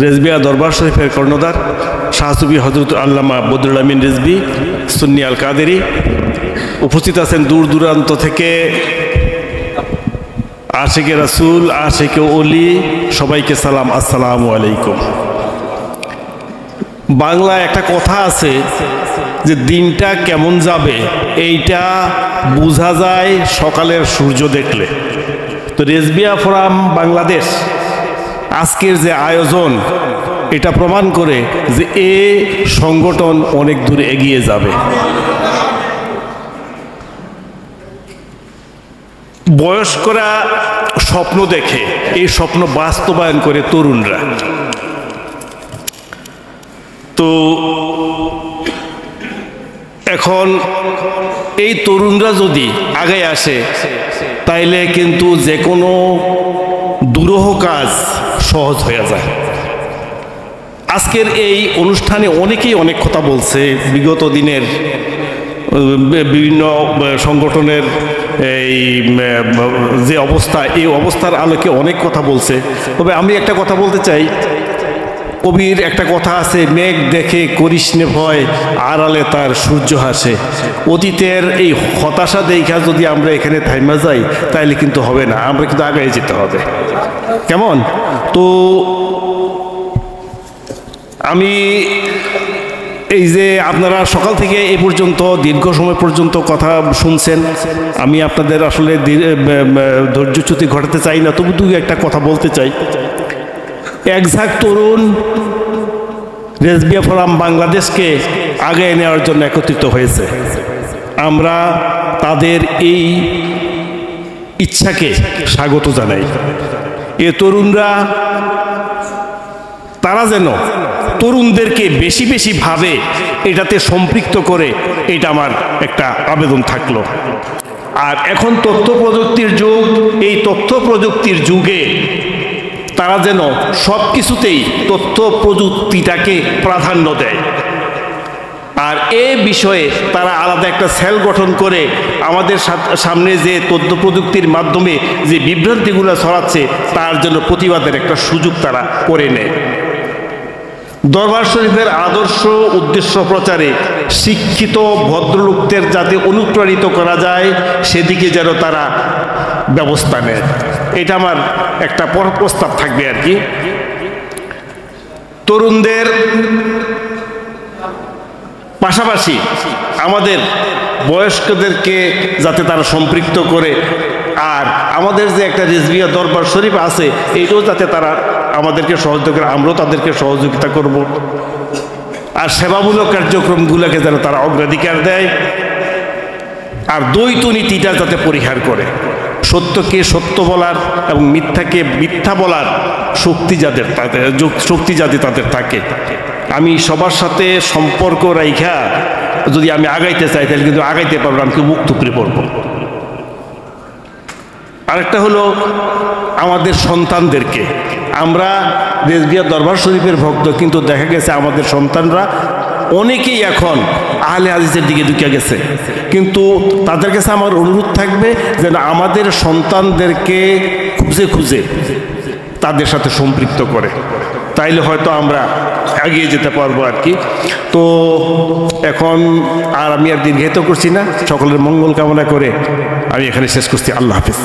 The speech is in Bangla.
রেজবিয়া দরবার শরীফের কর্ণধার শাহ সুফি হযরত আল্লামা বদরুল আমিন রিজভী সুন্নি আল কাদেরী। উপস্থিত আছেন দূর দূরান্ত থেকে আশিকে রাসূল, আশিকে ওলি, সবাইকে সালাম, আসসালামু আলাইকুম। বাংলায় একটা কথা আছে যে দিনটা কেমন যাবে এইটা বোঝা যায় সকালের সূর্য দেখলে। তো রেজবিয়া ফোরাম বাংলাদেশ আজকের যে আয়োজন এটা প্রমাণ করে যে এ সংগঠন অনেক দূর এগিয়ে যাবে। বয়স্করা স্বপ্ন দেখে, এই স্বপ্ন বাস্তবায়ন করে তরুণরা। তো এখন এই তরুণরা যদি আগে আসে তাইলে কিন্তু যে কোনো দুরূহ কাজ সহজ হয়ে যায়। আজকের এই অনুষ্ঠানে অনেকেই অনেক কথা বলছে, বিগত দিনের বিভিন্ন সংগঠনের এই যে অবস্থা, এই অবস্থার আলোকে অনেক কথা বলছে। তবে আমি একটা কথা বলতে চাই, কবির একটা কথা আছে, মেঘ দেখে করিস নে ভয়, আড়ালে তার সূর্য হাসে। অতীতের এই হতাশা দেখা যদি আমরা এখানে থাইমা যাই তাইলে কিন্তু হবে না, আমরা কিন্তু আগে যেতে হবে। কেমন? তো আমি এই যে আপনারা সকাল থেকে এই পর্যন্ত দীর্ঘ সময় পর্যন্ত কথা শুনছেন, আমি আপনাদের আসলে ধৈর্যচ্যুতি ঘটাতে চাই না, তবু দুই একটা কথা বলতে চাই। এক ঝাঁক তরুণ রেজবিয়া ফোরাম বাংলাদেশকে আগে নেওয়ার জন্য একত্রিত হয়েছে। আমরা তাদের এই ইচ্ছাকে স্বাগত জানাই। এ তরুণরা তারা যেন তরুণদেরকে বেশি বেশি ভাবে এটাতে সম্পৃক্ত করে, এটা আমার একটা আবেদন থাকলো। আর এখন তথ্য প্রযুক্তির যুগ, এই তথ্য প্রযুক্তির যুগে তারা যেন সব কিছুতেই তথ্য প্রযুক্তিটাকে প্রাধান্য দেয়। আর এ বিষয়ে তারা আলাদা একটা সেল গঠন করে আমাদের সামনে যে তথ্য প্রযুক্তির মাধ্যমে যে বিভ্রান্তিগুলো ছড়াচ্ছে তার জন্য প্রতিবাদের একটা সুযোগ তারা করে নেয়। দরবার শরীফের আদর্শ উদ্দেশ্য প্রচারে শিক্ষিত ভদ্রলোকদের যাতে অনুপ্রাণিত করা যায় সেদিকে যেন তারা ব্যবস্থা নেয়, এটা আমার একটা প্রস্তাব থাকবে আর কি। তরুণদের পাশাপাশি আমাদের বয়স্কদেরকে যাতে তারা সম্পৃক্ত করে, আর আমাদের যে একটা রিজভিয়া দরবার শরীফ আছে এইটাও যাতে তারা আমাদেরকে সহযোগিতা করে, আমরাও তাদেরকে সহযোগিতা করব। আর সেবামূলক কার্যক্রমগুলোকে যেন তারা অগ্রাধিকার দেয়, আর দ্বৈত নীতিটা যাতে পরিহার করে, সত্যকে সত্য বলার এবং মিথ্যাকে মিথ্যা বলার শক্তি যাতে তাদের থাকে। আমি সবার সাথে সম্পর্ক রাইখা যদি আমি আগাইতে চাই তাহলে কিন্তু আগাইতে পারবো, আমি মুখ থুপড়ে পড়বো। আরেকটা হলো আমাদের সন্তানদেরকে, আমরা রেজবিয়া দরবার শরীফের ভক্ত, কিন্তু দেখা গেছে আমাদের সন্তানরা অনেকেই এখন আহলে হাদিসের দিকে ঢুকে গেছে। কিন্তু তাদের কাছে আমার অনুরোধ থাকবে যেন আমাদের সন্তানদেরকে খুঁজে খুঁজে তাদের সাথে সম্পৃক্ত করে, তাইলে হয়তো আমরা এগিয়ে যেতে পারবো আর কি। তো এখন আর আমি আর দীর্ঘায়িত করছি না, সকলের মঙ্গল কামনা করে আমি এখানে শেষ করছি। আল্লাহ হাফিজ।